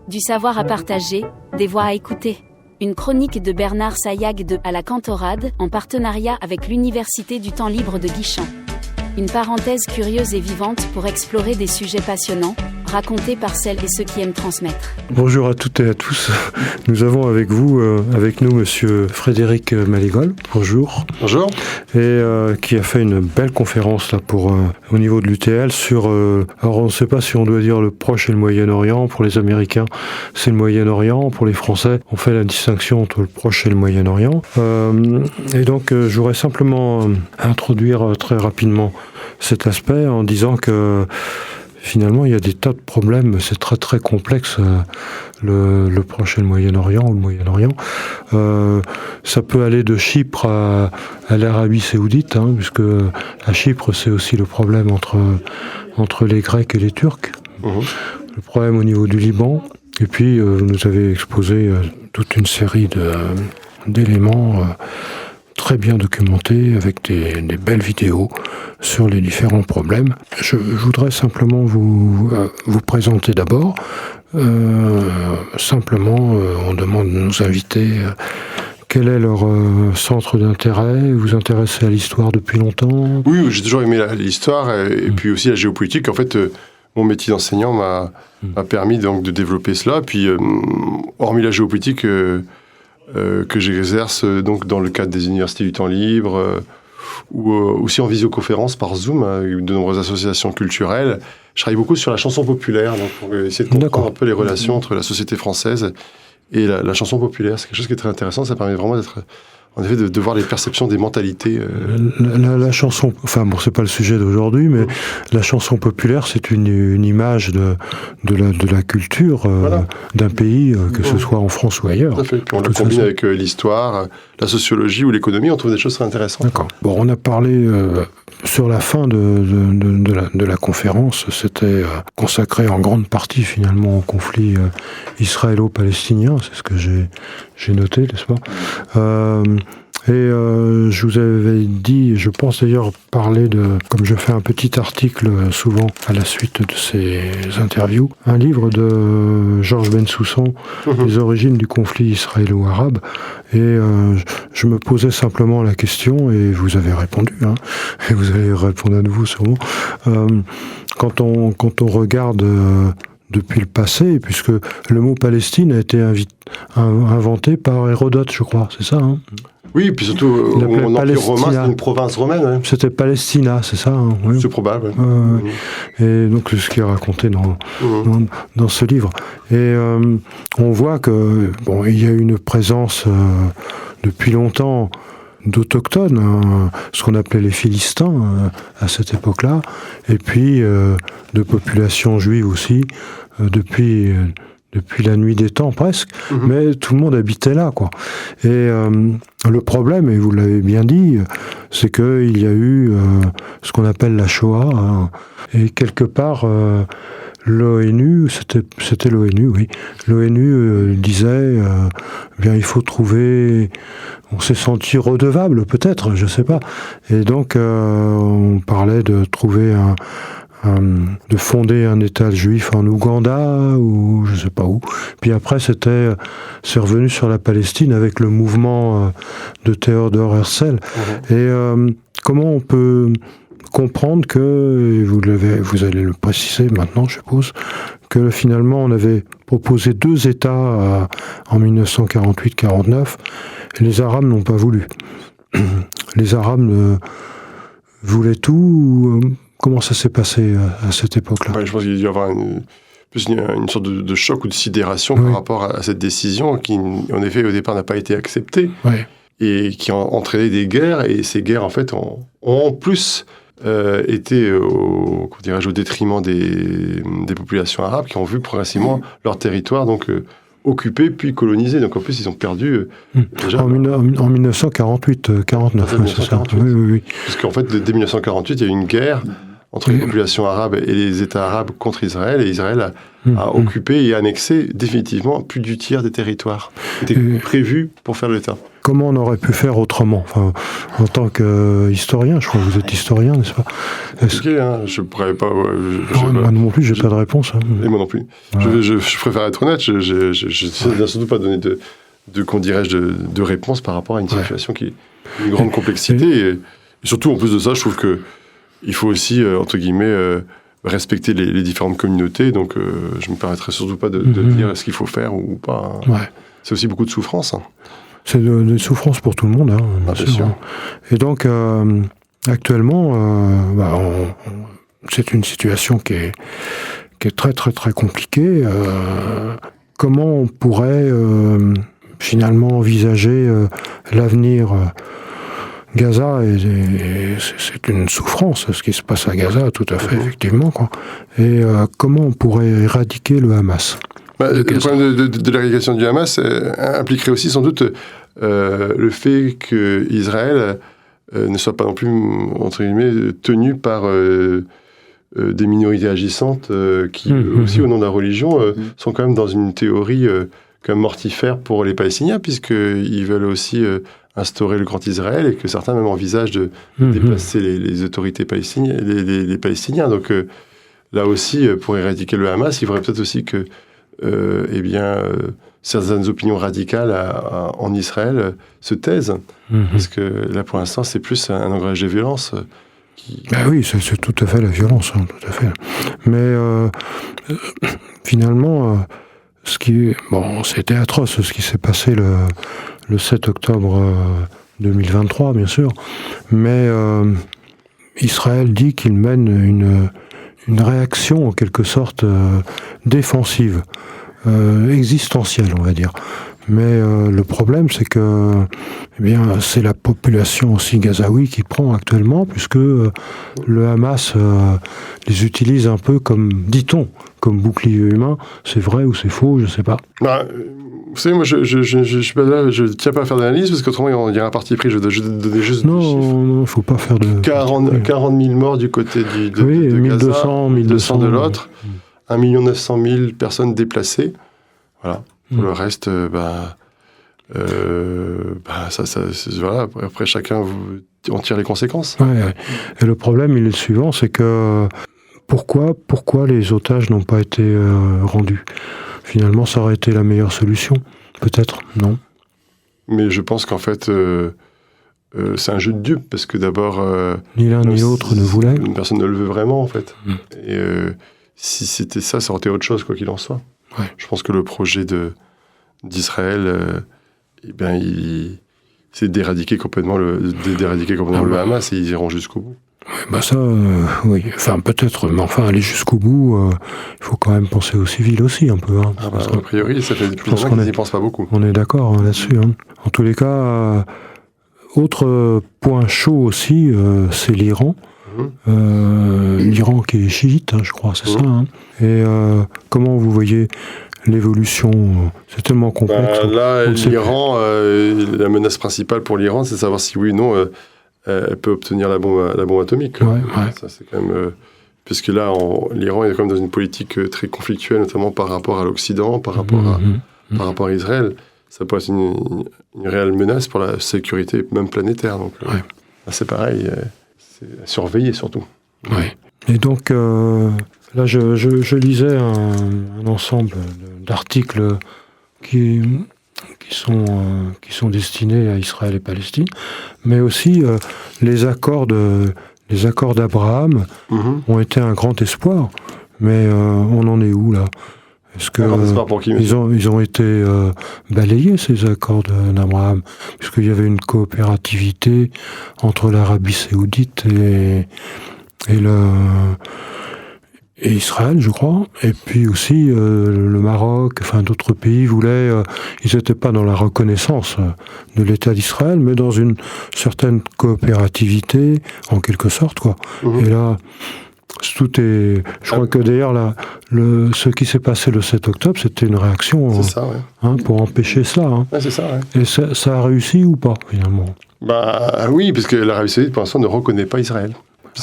Du savoir à partager, des voix à écouter. Une chronique de Bernard Saillag de À la Cantorade, en partenariat avec l'Université du Temps Libre de Guichen. Une parenthèse curieuse et vivante pour explorer des sujets passionnants, racontés par celles et ceux qui aiment transmettre. Bonjour à toutes et à tous. Nous avons avec nous monsieur Frédéric Malégol. Bonjour. Bonjour. Et qui a fait une belle conférence là au niveau de l'UTL sur. Alors on ne sait pas si on doit dire le Proche et le Moyen-Orient. Pour les Américains, c'est le Moyen-Orient. Pour les Français, on fait la distinction entre le Proche et le Moyen-Orient. Et donc, je voudrais simplement introduire très rapidement cet aspect en disant que finalement, il y a des tas de problèmes. C'est très très complexe, le Proche et le Moyen-Orient ou le Moyen-Orient. Ça peut aller de Chypre à l'Arabie Saoudite, puisque à Chypre, c'est aussi le problème entre les Grecs et les Turcs. Le problème au niveau du Liban. Et puis, vous nous avez exposé toute une série d'éléments très bien documentés, avec des belles vidéos sur les différents problèmes. Je voudrais simplement vous présenter d'abord. On demande de nos invités quel est leur centre d'intérêt. Vous vous intéressez à l'histoire depuis longtemps? Oui, j'ai toujours aimé l'histoire et puis aussi la géopolitique. En fait, mon métier d'enseignant m'a permis donc de développer cela. Puis, hormis la géopolitique, que j'exerce donc dans le cadre des universités du temps libre ou aussi en visioconférence par Zoom avec de nombreuses associations culturelles. Je travaille beaucoup sur la chanson populaire, donc pour essayer de comprendre un peu les relations entre la société française et la chanson populaire. C'est quelque chose qui est très intéressant, ça permet vraiment d'être... En effet, de voir les perceptions des mentalités. La chanson, enfin bon, c'est pas le sujet d'aujourd'hui, mais la chanson populaire, c'est une image de la culture d'un pays, que ce soit en France ou ailleurs. Tout à fait. Puis on le combine avec l'histoire, la sociologie ou l'économie, on trouve des choses très intéressantes. D'accord. Bon, on a parlé sur la fin de la conférence, c'était consacré en grande partie finalement au conflit israélo-palestinien, c'est ce que j'ai noté, n'est-ce pas? Je vous avais dit, je pense d'ailleurs parler comme je fais un petit article souvent à la suite de ces interviews, un livre de Georges Bensoussan, Les origines du conflit israélo-arabe. Et je me posais simplement la question, et vous avez répondu, et vous allez répondre à nouveau sûrement. Quand on regarde depuis le passé, puisque le mot Palestine a été inventé par Hérodote, je crois, c'est ça, Oui, puis surtout, au Empire romain, c'était une province romaine. C'était Palestina, c'est ça, oui. C'est probable. Et donc, c'est ce qui est raconté dans ce livre. Et on voit que, il y a une présence depuis longtemps d'autochtones, ce qu'on appelait les Philistins à cette époque-là, et puis de populations juives aussi, depuis la nuit des temps presque, mais tout le monde habitait là, quoi. Et le problème, et vous l'avez bien dit, c'est qu'il y a eu ce qu'on appelle la Shoah, et quelque part l'ONU, c'était l'ONU, oui. L'ONU disait, bien il faut trouver, on s'est senti redevable peut-être, je sais pas. Et donc on parlait de trouver de fonder un État juif en Ouganda ou je sais pas où. Puis après c'est revenu sur la Palestine avec le mouvement de Theodor Herzl. Et comment on peut comprendre que, vous allez le préciser maintenant, je suppose, que finalement on avait proposé 2 États en 1948-49 et les Arabes n'ont pas voulu. Les Arabes voulaient tout. Comment ça s'est passé à cette époque-là? Je pense qu'il y a dû y avoir une sorte de choc ou de sidération par rapport à cette décision qui, en effet, au départ n'a pas été acceptée et qui a entraîné des guerres. Et ces guerres, en fait, ont en plus été au détriment des populations arabes qui ont vu progressivement leur territoire occupé puis colonisé. Donc en plus, ils ont perdu... déjà, en 1948, 49. C'est ça. Oui. Parce qu'en fait, dès 1948, il y a eu une guerre entre les populations arabes et les États arabes contre Israël, et Israël a occupé et annexé définitivement plus du tiers des territoires qui étaient prévus pour faire l'État. comment on aurait pu faire autrement? Enfin, en tant qu'historien, je crois que vous êtes historien, n'est-ce pas? Compliqué, hein, je pourrais pas... moi non plus, j'ai pas de réponse. Hein. Et moi non plus. Ouais. Je préfère être honnête, je ne surtout pas donner de réponse par rapport à une situation qui a une grande complexité. Et surtout, en plus de ça, je trouve qu'il faut aussi, entre guillemets, respecter les différentes communautés. Donc, je ne me permettrai surtout pas de dire ce qu'il faut faire ou pas. Hein. Ouais. C'est aussi beaucoup de souffrance. Hein. C'est de souffrance pour tout le monde, hein, bien sûr. Hein. Et donc, actuellement, c'est une situation qui est très, très, très compliquée. Comment on pourrait finalement envisager l'avenir Gaza, c'est une souffrance, ce qui se passe à Gaza, tout à fait, effectivement. Quoi. Et comment on pourrait éradiquer le Hamas? Le problème de l'éradication du Hamas impliquerait aussi sans doute le fait qu'Israël ne soit pas non plus, entre guillemets, tenu par des minorités agissantes qui, aussi au nom de la religion, sont quand même dans une théorie quand même mortifère pour les Palestiniens, puisqu'ils veulent aussi instaurer le Grand Israël et que certains même envisagent de déplacer les autorités palestiniennes, les Palestiniens. Donc là aussi, pour éradiquer le Hamas, il faudrait peut-être aussi que certaines opinions radicales en Israël se taisent. Parce que là, pour l'instant, c'est plus un engrenage de violence. Oui, c'est tout à fait la violence, hein, tout à fait. Mais finalement, c'était atroce ce qui s'est passé le 7 octobre 2023, bien sûr. Mais Israël dit qu'il mène une réaction en quelque sorte défensive, existentielle, on va dire. Mais le problème, c'est que c'est la population aussi gazaoui qui prend actuellement, puisque le Hamas les utilise un peu comme, dit-on, comme bouclier humain. C'est vrai ou c'est faux, je ne sais pas. Vous savez, moi, je suis pas là, je ne tiens pas à faire d'analyse, parce qu'autrement, il y a un parti pris, je dois donner juste des chiffres. Non, il ne faut pas faire de... 40 000 morts du côté de 1200, Gaza, 1200 de l'autre, 1 900 000 personnes déplacées. Voilà. Pour le reste, voilà. Après, chacun en tire les conséquences. Ouais. Et le problème, il est le suivant, c'est que pourquoi les otages n'ont pas été rendus? Finalement, ça aurait été la meilleure solution, peut-être, non? Mais je pense qu'en fait, c'est un jeu de dupes, parce que d'abord... ni l'un ni l'autre ne voulait. Personne ne le veut vraiment, en fait. Et si c'était ça aurait été autre chose, quoi qu'il en soit. Ouais. Je pense que le projet d'Israël, c'est d'éradiquer complètement le Hamas, et ils iront jusqu'au bout. Oui. Enfin, peut-être, mais enfin, aller jusqu'au bout, il faut quand même penser aux civils aussi, un peu. Hein, a priori, ça fait plus longtemps qu'ils n'y pensent pas beaucoup. On est d'accord là-dessus. Hein. En tous les cas, autre point chaud aussi, c'est l'Iran. L'Iran qui est chiite, hein, je crois, c'est ça. Hein. Et comment vous voyez l'évolution? C'est tellement complexe. L'Iran, la menace principale pour l'Iran, c'est de savoir si oui ou non elle peut obtenir la bombe atomique. Ouais. Ça, c'est quand même, puisque là, l'Iran est quand même dans une politique très conflictuelle, notamment par rapport à l'Occident, par rapport à Israël. Ça peut être une réelle menace pour la sécurité, même planétaire. Donc, là, c'est pareil. C'est à surveiller surtout. Oui. Et donc, là, je lisais un ensemble d'articles qui sont destinés à Israël et Palestine, mais aussi les accords d'Abraham ont été un grand espoir. Mais on en est où, là? Est-ce que ils ont été balayés, ces accords d'Abraham, puisqu'il y avait une coopérativité entre l'Arabie Saoudite et Israël, je crois, et puis aussi le Maroc, enfin d'autres pays voulaient, ils n'étaient pas dans la reconnaissance de l'État d'Israël, mais dans une certaine coopérativité, en quelque sorte, quoi. Et là, tout est... Je crois que d'ailleurs, ce qui s'est passé le 7 octobre, c'était une réaction pour empêcher cela. Hein. Ouais, c'est ça, ouais. Et ça a réussi ou pas, finalement? Oui, parce que l'Arabie Saoudite, pour l'instant, ne reconnaît pas Israël.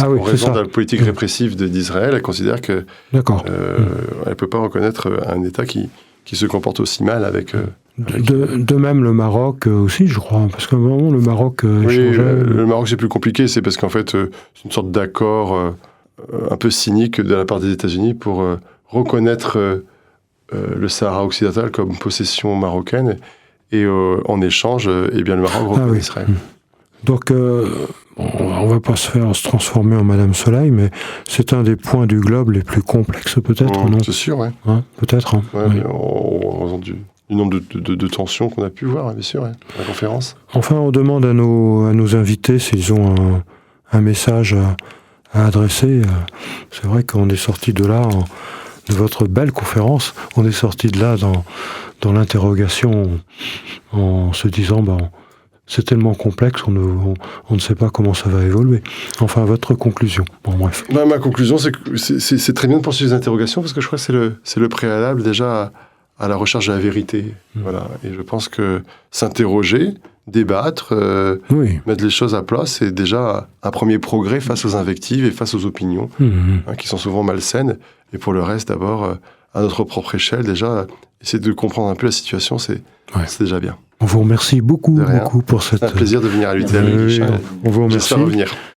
En raison de la politique répressive d'Israël, elle considère qu'elle ne peut pas reconnaître un État qui se comporte aussi mal avec De même le Maroc aussi, je crois, parce qu'à un moment le Maroc oui, le Maroc c'est plus compliqué, c'est parce qu'en fait c'est une sorte d'accord un peu cynique de la part des États-Unis pour reconnaître le Sahara occidental comme possession marocaine et en échange, eh bien le Maroc reconnaît Israël. Donc on va pas se transformer en Madame Soleil, mais c'est un des points du globe les plus complexes peut-être, non ? C'est sûr, oui. Hein, peut-être. Hein, ouais, oui. En raison du nombre de tensions qu'on a pu voir, bien sûr, à la conférence. Enfin, on demande à nos invités s'ils ont un message à adresser. C'est vrai qu'on est sorti de là, de votre belle conférence, on est sorti de là dans l'interrogation en se disant, c'est tellement complexe, on ne sait pas comment ça va évoluer. Enfin, votre conclusion. Bon, bref. Ma conclusion, c'est que c'est très bien de poursuivre les interrogations, parce que je crois que c'est le préalable déjà à la recherche de la vérité. Voilà. Et je pense que s'interroger, débattre, mettre les choses à plat, c'est déjà un premier progrès face aux invectives et face aux opinions, qui sont souvent malsaines. Et pour le reste, d'abord, à notre propre échelle, déjà, essayer de comprendre un peu la situation, c'est déjà bien. On vous remercie beaucoup pour cette... C'est un plaisir de venir à l'UTL. On vous remercie. J'espère revenir.